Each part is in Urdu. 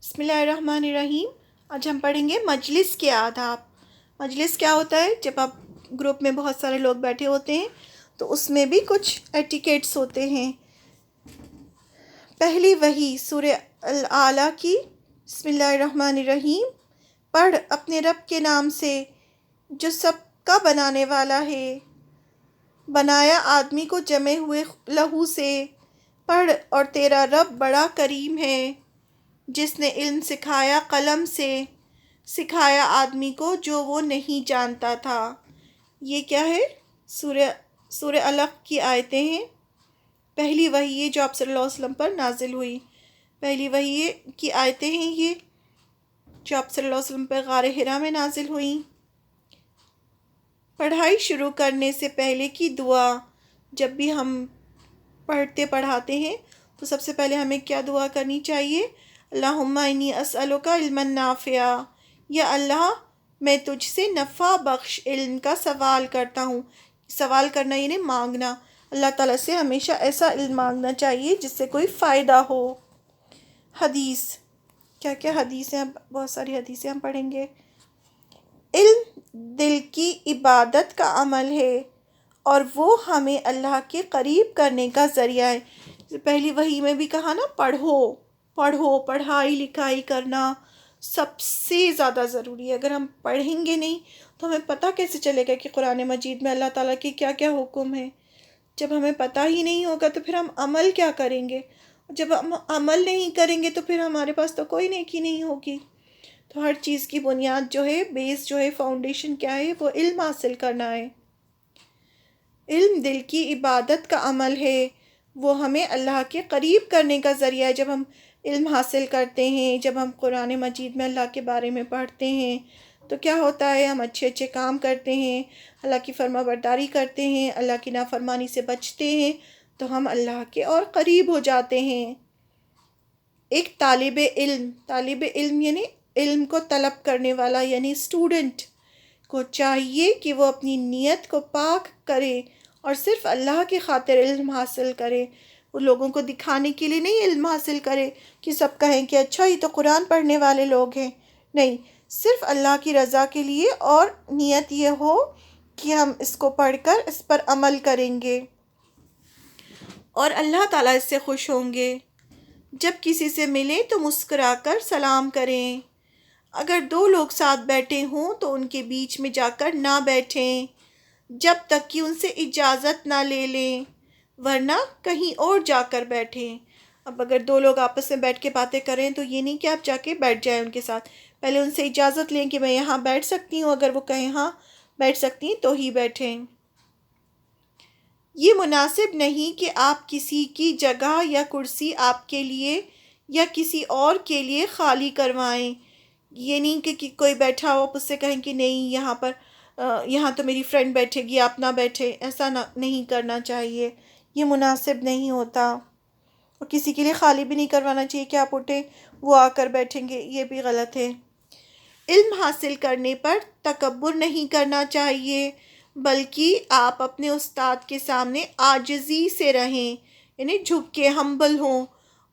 بسم اللہ الرحمن الرحیم۔ آج ہم پڑھیں گے مجلس کے آداب۔ مجلس کیا ہوتا ہے؟ جب آپ گروپ میں بہت سارے لوگ بیٹھے ہوتے ہیں تو اس میں بھی کچھ ایٹیکیٹس ہوتے ہیں۔ پہلی وحی سورہ الاعلیٰ کی۔ بسم اللہ الرحمن الرحیم۔ پڑھ اپنے رب کے نام سے جو سب کا بنانے والا ہے، بنایا آدمی کو جمے ہوئے لہو سے۔ پڑھ اور تیرا رب بڑا کریم ہے جس نے علم سکھایا قلم سے، سکھایا آدمی کو جو وہ نہیں جانتا تھا۔ یہ کیا ہے؟ سورہ علق کی آیتیں ہیں۔ پہلی وحی ہے جو آپ صلی اللہ علیہ وسلم پر نازل ہوئی، پہلی وحی کی آیتیں ہیں یہ جو آپ صلی اللہ علیہ وسلم پر غار حرا میں نازل ہوئیں۔ پڑھائی شروع کرنے سے پہلے کی دعا۔ جب بھی ہم پڑھاتے ہیں تو سب سے پہلے ہمیں کیا دعا کرنی چاہیے؟ اللہم انی اسألک علما نافعا، یا اللہ میں تجھ سے نفع بخش علم کا سوال کرتا ہوں۔ سوال کرنا یعنی مانگنا، اللہ تعالیٰ سے ہمیشہ ایسا علم مانگنا چاہیے جس سے کوئی فائدہ ہو۔ حدیث، کیا کیا حدیث ہیں؟ بہت ساری حدیثیں ہم پڑھیں گے۔ علم دل کی عبادت کا عمل ہے اور وہ ہمیں اللہ کے قریب کرنے کا ذریعہ ہے۔ پہلی وحی میں بھی کہا نا، پڑھو، پڑھائی لکھائی کرنا سب سے زیادہ ضروری ہے۔ اگر ہم پڑھیں گے نہیں تو ہمیں پتہ کیسے چلے گا کہ قرآن مجید میں اللہ تعالیٰ کے کیا کیا حکم ہیں؟ جب ہمیں پتہ ہی نہیں ہوگا تو پھر ہم عمل کیا کریں گے؟ جب ہم عمل نہیں کریں گے تو پھر ہمارے پاس تو کوئی نیکی نہیں ہوگی۔ تو ہر چیز کی بنیاد جو ہے، بیس جو ہے، فاؤنڈیشن کیا ہے؟ وہ علم حاصل کرنا ہے۔ علم دل کی عبادت کا عمل ہے، وہ ہمیں اللہ کے قریب کرنے کا ذریعہ ہے۔ جب ہم علم حاصل کرتے ہیں، جب ہم قرآن مجید میں اللہ کے بارے میں پڑھتے ہیں تو کیا ہوتا ہے؟ ہم اچھے اچھے کام کرتے ہیں، اللہ کی فرما برداری کرتے ہیں، اللہ کی نافرمانی سے بچتے ہیں تو ہم اللہ کے اور قریب ہو جاتے ہیں۔ ایک طالب علم یعنی علم کو طلب کرنے والا، یعنی اسٹوڈنٹ کو چاہیے کہ وہ اپنی نیت کو پاک کرے اور صرف اللہ کی خاطر علم حاصل کرے۔ وہ لوگوں کو دکھانے کے لیے نہیں علم حاصل کرے کہ سب کہیں کہ اچھا یہ تو قرآن پڑھنے والے لوگ ہیں، نہیں، صرف اللہ کی رضا کے لیے، اور نیت یہ ہو کہ ہم اس کو پڑھ کر اس پر عمل کریں گے اور اللہ تعالیٰ اس سے خوش ہوں گے۔ جب کسی سے ملیں تو مسکرا کر سلام کریں۔ اگر دو لوگ ساتھ بیٹھے ہوں تو ان کے بیچ میں جا کر نہ بیٹھیں جب تک کہ ان سے اجازت نہ لے لیں، ورنہ کہیں اور جا کر بیٹھیں۔ اب اگر دو لوگ آپس میں بیٹھ کے باتیں کریں تو یہ نہیں کہ آپ جا کے بیٹھ جائیں ان کے ساتھ، پہلے ان سے اجازت لیں کہ میں یہاں بیٹھ سکتی ہوں۔ اگر وہ کہیں ہاں بیٹھ سکتی ہیں تو ہی بیٹھیں۔ یہ مناسب نہیں کہ آپ کسی کی جگہ یا کرسی آپ کے لیے یا کسی اور کے لیے خالی کروائیں۔ یہ نہیں کہ کوئی بیٹھا ہو آپ اس سے کہیں کہ نہیں یہاں تو میری فرینڈ بیٹھے گی، آپ نہ بیٹھے، ایسا نہیں کرنا چاہیے، یہ مناسب نہیں ہوتا۔ اور کسی کے لیے خالی بھی نہیں کروانا چاہیے کہ آپ اٹھیں وہ آ کر بیٹھیں گے، یہ بھی غلط ہے۔ علم حاصل کرنے پر تکبر نہیں کرنا چاہیے، بلکہ آپ اپنے استاد کے سامنے عاجزی سے رہیں، یعنی جھک کے ہمبل ہوں،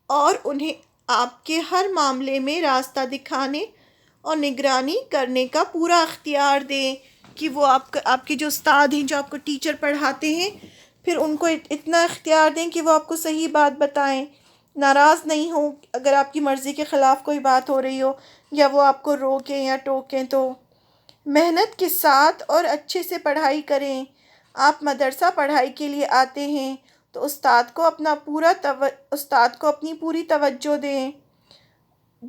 اور انہیں آپ کے ہر معاملے میں راستہ دکھانے اور نگرانی کرنے کا پورا اختیار دیں کہ وہ آپ کے جو استاد ہیں، جو آپ کو ٹیچر پڑھاتے ہیں، پھر ان کو اتنا اختیار دیں کہ وہ آپ کو صحیح بات بتائیں، ناراض نہیں ہوں اگر آپ کی مرضی کے خلاف کوئی بات ہو رہی ہو یا وہ آپ کو روکیں یا ٹوکیں تو۔ محنت کے ساتھ اور اچھے سے پڑھائی کریں۔ آپ مدرسہ پڑھائی کے لیے آتے ہیں تو استاد کو اپنی پوری توجہ دیں۔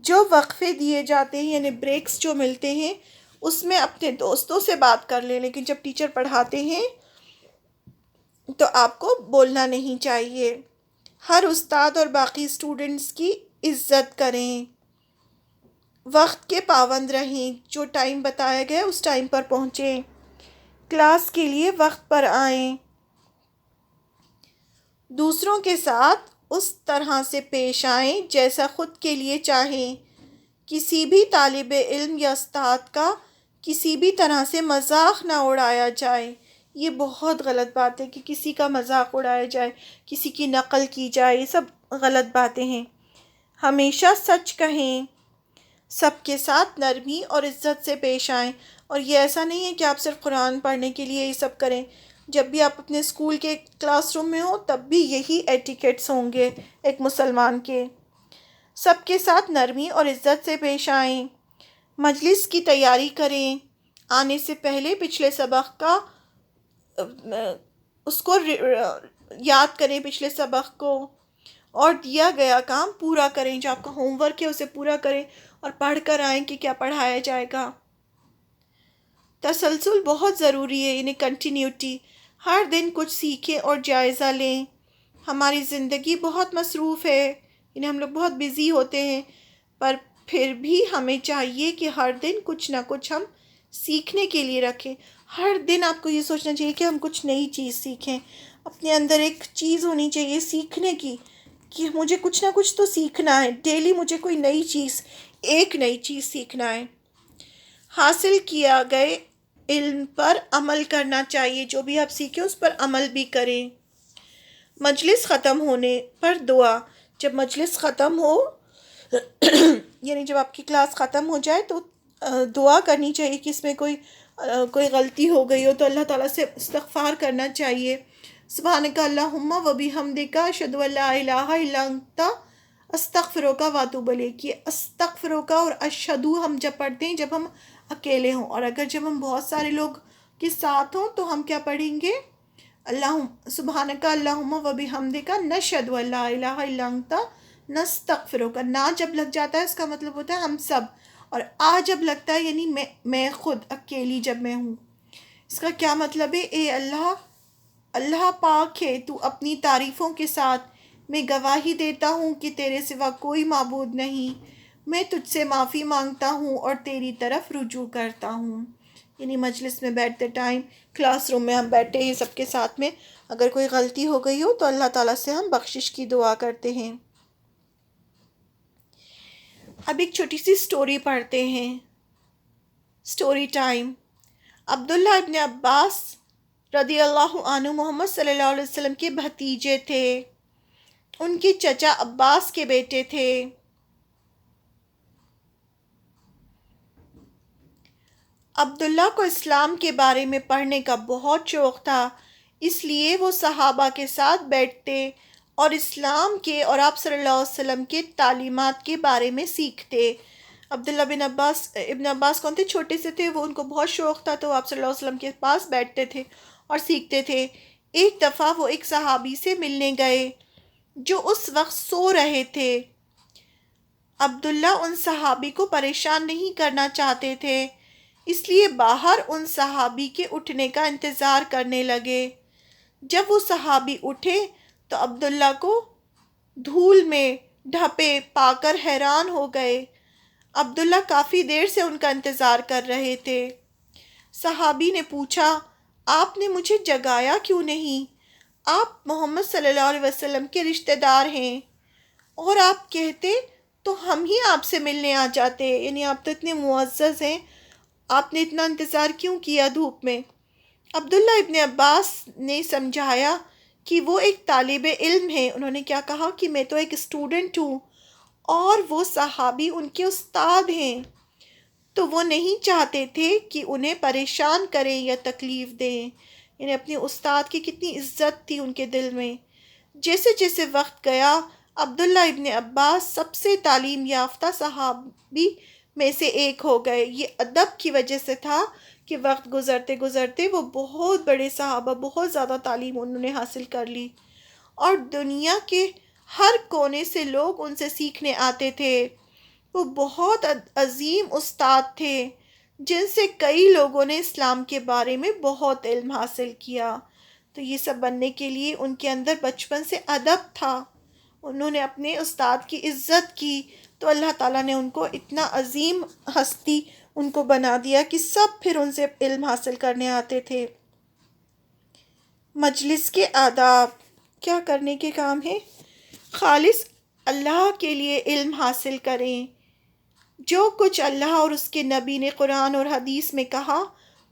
جو وقفے دیے جاتے ہیں یعنی بریکس جو ملتے ہیں اس میں اپنے دوستوں سے بات کر لیں، لیکن جب ٹیچر پڑھاتے ہیں تو آپ کو بولنا نہیں چاہیے۔ ہر استاد اور باقی اسٹوڈنٹس کی عزت کریں۔ وقت کے پابند رہیں، جو ٹائم بتایا گیا اس ٹائم پر پہنچیں۔ کلاس کے لیے وقت پر آئیں۔ دوسروں کے ساتھ اس طرح سے پیش آئیں جیسا خود کے لیے چاہیں۔ کسی بھی طالب علم یا استاد کا کسی بھی طرح سے مذاق نہ اڑایا جائے۔ یہ بہت غلط بات ہے کہ کسی کا مذاق اڑایا جائے، کسی کی نقل کی جائے، یہ سب غلط باتیں ہیں۔ ہمیشہ سچ کہیں۔ سب کے ساتھ نرمی اور عزت سے پیش آئیں. اور یہ ایسا نہیں ہے کہ آپ صرف قرآن پڑھنے کے لیے یہ سب کریں. جب بھی آپ اپنے اسکول کے کلاس روم میں ہوں تب بھی یہی ایٹیکیٹس ہوں گے ایک مسلمان کے. سب کے ساتھ نرمی اور عزت سے پیش آئیں. مجلس کی تیاری کریں. آنے سے پہلے پچھلے سبق کا اس کو یاد کریں، پچھلے سبق کو، اور دیا گیا کام پورا کریں. جو آپ کا ہوم ورک ہے اسے پورا کریں اور پڑھ کر آئیں کہ کیا پڑھایا جائے گا. تسلسل بہت ضروری ہے، یعنی کنٹینیوٹی. ہر دن کچھ سیکھیں اور جائزہ لیں. ہماری زندگی بہت مصروف ہے، یعنی ہم لوگ بہت بزی ہوتے ہیں، پر پھر بھی ہمیں چاہیے کہ ہر دن کچھ نہ کچھ ہم سیکھنے کے لیے رکھیں. ہر دن آپ کو یہ سوچنا چاہیے کہ ہم کچھ نئی چیز سیکھیں. اپنے اندر ایک چیز ہونی چاہیے سیکھنے کی، کہ مجھے کچھ نہ کچھ تو سیکھنا ہے. ڈیلی مجھے کوئی نئی چیز، ایک نئی چیز سیکھنا ہے. حاصل کیا گئے علم پر عمل کرنا چاہیے. جو بھی آپ سیکھیں اس پر عمل بھی کریں. مجلس ختم ہونے پر دعا. جب مجلس ختم ہو یعنی جب آپ کی کلاس ختم ہو جائے تو دعا کرنی چاہیے کہ اس میں کوئی غلطی ہو گئی ہو تو اللہ تعالیٰ سے استغفار کرنا چاہیے. سبحانک اللہم و بحمدک اشہد ان لا الہ الا انت استغفرک و اتوب الیک. یہ استغفرک اور اشہدو ہم جب پڑھتے ہیں جب ہم اکیلے ہوں، اور اگر جب ہم بہت سارے لوگ کے ساتھ ہوں تو ہم کیا پڑھیں گے؟ سبحانک اللہم و بحمدک نشہد ان لا الہ الا انت نستغفرک. نا جب لگ جاتا ہے اس کا مطلب ہوتا ہے ہم سب، اور جب لگتا ہے یعنی میں خود اکیلی جب میں ہوں. اس کا کیا مطلب ہے؟ اے اللہ، اللہ پاک ہے تو اپنی تعریفوں کے ساتھ. میں گواہی دیتا ہوں کہ تیرے سوا کوئی معبود نہیں. میں تجھ سے معافی مانگتا ہوں اور تیری طرف رجوع کرتا ہوں. یعنی مجلس میں بیٹھتے ٹائم، کلاس روم میں ہم بیٹھے ہیں سب کے ساتھ میں، اگر کوئی غلطی ہو گئی ہو تو اللہ تعالیٰ سے ہم بخشش کی دعا کرتے ہیں. اب ایک چھوٹی سی سٹوری پڑھتے ہیں. Story time. عبداللہ ابن عباس رضی اللہ عنہ محمد صلی اللہ علیہ وسلم کے بھتیجے تھے. ان کے چچا عباس کے بیٹے تھے. عبداللہ کو اسلام کے بارے میں پڑھنے کا بہت شوق تھا، اس لیے وہ صحابہ کے ساتھ بیٹھتے اور اسلام کے اور آپ صلی اللہ علیہ وسلم کے تعلیمات کے بارے میں سیکھتے. عبداللہ ابن عباس کون تھے؟ چھوٹے سے تھے. وہ ان کو بہت شوق تھا تو آپ صلی اللہ علیہ وسلم کے پاس بیٹھتے تھے اور سیکھتے تھے. ایک دفعہ وہ ایک صحابی سے ملنے گئے جو اس وقت سو رہے تھے. عبداللہ ان صحابی کو پریشان نہیں کرنا چاہتے تھے، اس لیے باہر ان صحابی کے اٹھنے کا انتظار کرنے لگے. جب وہ صحابی اٹھے تو عبداللہ کو دھول میں ڈھپے پا کر حیران ہو گئے. عبداللہ کافی دیر سے ان کا انتظار کر رہے تھے. صحابی نے پوچھا، آپ نے مجھے جگایا کیوں نہیں؟ آپ محمد صلی اللہ علیہ وسلم کے رشتہ دار ہیں، اور آپ کہتے تو ہم ہی آپ سے ملنے آ جاتے. یعنی آپ تو اتنے معزز ہیں، آپ نے اتنا انتظار کیوں کیا دھوپ میں؟ عبداللہ ابن عباس نے سمجھایا کہ وہ ایک طالب علم ہیں. انہوں نے کیا کہا کہ میں تو ایک اسٹوڈنٹ ہوں اور وہ صحابی ان کے استاد ہیں، تو وہ نہیں چاہتے تھے کہ انہیں پریشان کریں یا تکلیف دیں. یعنی اپنے استاد کی کتنی عزت تھی ان کے دل میں. جیسے جیسے وقت گیا عبداللہ ابن عباس سب سے تعلیم یافتہ صحابی میں سے ایک ہو گئے. یہ ادب کی وجہ سے تھا کہ وقت گزرتے گزرتے وہ بہت بڑے صحابہ، بہت زیادہ تعلیم انہوں نے حاصل کر لی، اور دنیا کے ہر کونے سے لوگ ان سے سیکھنے آتے تھے. وہ بہت عظیم استاد تھے جن سے کئی لوگوں نے اسلام کے بارے میں بہت علم حاصل کیا. تو یہ سب بننے کے لیے ان کے اندر بچپن سے ادب تھا. انہوں نے اپنے استاد کی عزت کی تو اللہ تعالیٰ نے ان کو اتنا عظیم ہستی ان کو بنا دیا کہ سب پھر ان سے علم حاصل کرنے آتے تھے. مجلس کے آداب کیا کرنے کے کام ہے؟ خالص اللہ کے لیے علم حاصل کریں. جو کچھ اللہ اور اس کے نبی نے قرآن اور حدیث میں کہا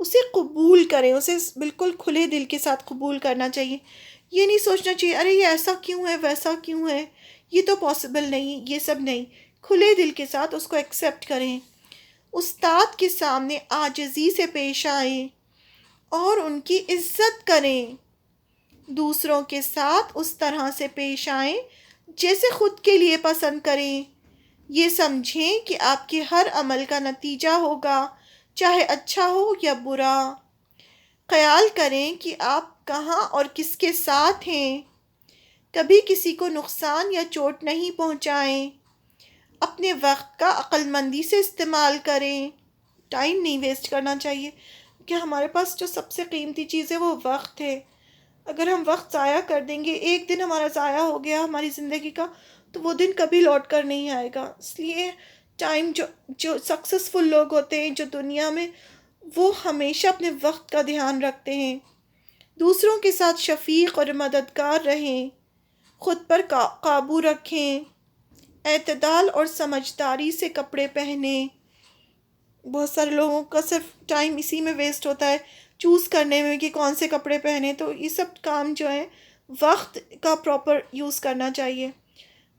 اسے قبول کریں، اسے بالکل کھلے دل کے ساتھ قبول کرنا چاہیے. یہ نہیں سوچنا چاہیے ارے یہ ایسا کیوں ہے، ویسا کیوں ہے، یہ تو پاسبل نہیں، یہ سب نہیں. کھلے دل کے ساتھ اس کو ایکسیپٹ کریں، استاد کے سامنے عاجزی سے پیش آئیں اور ان کی عزت کریں، دوسروں کے ساتھ اس طرح سے پیش آئیں جیسے خود کے لیے پسند کریں، یہ سمجھیں کہ آپ کے ہر عمل کا نتیجہ ہوگا، چاہے اچھا ہو یا برا، خیال کریں کہ آپ کہاں اور کس کے ساتھ ہیں، کبھی کسی کو نقصان یا چوٹ نہیں پہنچائیں، اپنے وقت کا عقل مندی سے استعمال کریں، ٹائم نہیں ویسٹ کرنا چاہیے کہ ہمارے پاس جو سب سے قیمتی چیز ہے وہ وقت ہے۔ اگر ہم وقت ضائع کر دیں گے، ایک دن ہمارا ضائع ہو گیا ہماری زندگی کا، تو وہ دن کبھی لوٹ کر نہیں آئے گا۔ اس لیے ٹائم جو سکسیسفل لوگ ہوتے ہیں جو دنیا میں، وہ ہمیشہ اپنے وقت کا دھیان رکھتے ہیں، دوسروں کے ساتھ شفیق اور مددگار رہیں، خود پر قابو رکھیں، اعتدال اور سمجھداری سے کپڑے پہنیں۔ بہت سارے لوگوں کا صرف ٹائم اسی میں ویسٹ ہوتا ہے، چوز کرنے میں کہ کون سے کپڑے پہنے، تو یہ سب کام جو ہیں وقت کا پراپر یوز کرنا چاہیے۔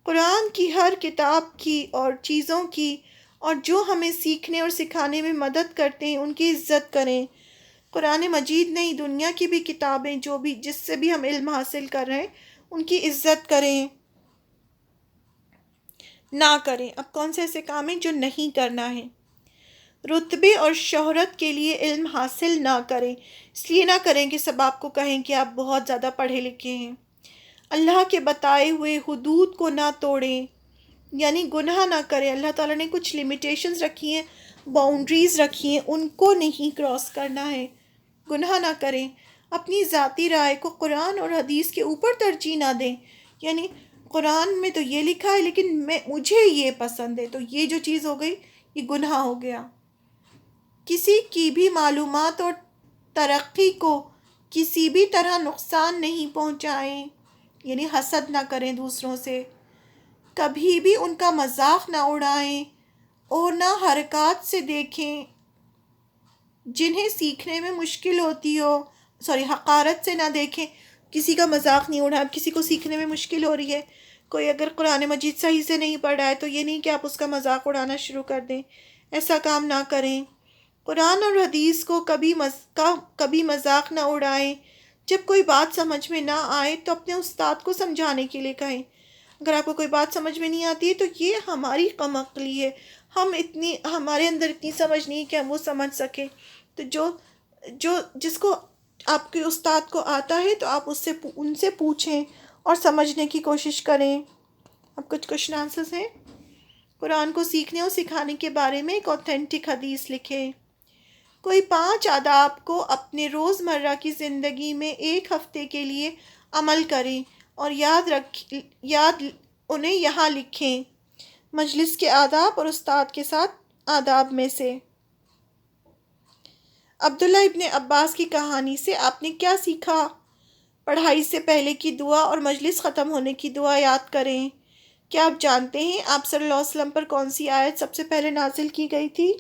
قرآن کی ہر کتاب کی اور چیزوں کی اور جو ہمیں سیکھنے اور سکھانے میں مدد کرتے ہیں ان کی عزت کریں۔ قرآن مجید نہیں، دنیا کی بھی کتابیں جس سے بھی ہم علم حاصل کر رہے ہیں ان کی عزت کریں، نہ کریں۔ اب کون سے ایسے کام ہیں جو نہیں کرنا ہے؟ رتبے اور شہرت کے لیے علم حاصل نہ کریں، اس لیے نہ کریں کہ سب آپ کو کہیں کہ آپ بہت زیادہ پڑھے لکھے ہیں۔ اللہ کے بتائے ہوئے حدود کو نہ توڑیں، یعنی گناہ نہ کریں۔ اللہ تعالیٰ نے کچھ لیمیٹیشنز رکھی ہیں، باؤنڈریز رکھی ہیں، ان کو نہیں کراس کرنا ہے، گناہ نہ کریں۔ اپنی ذاتی رائے کو قرآن اور حدیث کے اوپر ترجیح نہ دیں، یعنی قرآن میں تو یہ لکھا ہے لیکن مجھے یہ پسند ہے، تو یہ جو چیز ہو گئی یہ گناہ ہو گیا۔ کسی کی بھی معلومات اور ترقی کو کسی بھی طرح نقصان نہیں پہنچائیں، یعنی حسد نہ کریں دوسروں سے، کبھی بھی ان کا مذاق نہ اڑائیں اور نہ حرکات سے دیکھیں جنہیں سیکھنے میں مشکل ہوتی ہو، حقارت سے نہ دیکھیں، کسی کا مذاق نہیں اڑائیں۔ اب کسی کو سیکھنے میں مشکل ہو رہی ہے، کوئی اگر قرآن مجید صحیح سے نہیں پڑھ رہا ہے تو یہ نہیں کہ آپ اس کا مذاق اڑانا شروع کر دیں، ایسا کام نہ کریں۔ قرآن اور حدیث کو کبھی مذاق نہ اڑائیں، جب کوئی بات سمجھ میں نہ آئے تو اپنے استاد کو سمجھانے کے لیے کہیں۔ اگر آپ کو کوئی بات سمجھ میں نہیں آتی ہے تو یہ ہماری کم عقلی ہے، ہمارے اندر اتنی سمجھ نہیں کہ ہم وہ سمجھ سکیں، تو جس کو آپ کے استاد کو آتا ہے تو آپ ان سے پوچھیں اور سمجھنے کی کوشش کریں۔ اب کچھ کوشچن آنسرز ہیں۔ قرآن کو سیکھنے اور سکھانے کے بارے میں ایک اوتھینٹک حدیث لکھیں۔ کوئی 5 آداب کو اپنے روزمرہ کی زندگی میں ایک ہفتے کے لیے عمل کریں اور انہیں یہاں لکھیں۔ مجلس کے آداب اور استاد کے ساتھ آداب میں سے۔ عبداللہ ابن عباس کی کہانی سے آپ نے کیا سیکھا؟ پڑھائی سے پہلے کی دعا اور مجلس ختم ہونے کی دعا یاد کریں۔ کیا آپ جانتے ہیں آپ صلی اللہ علیہ وسلم پر کون سی آیت سب سے پہلے نازل کی گئی تھی؟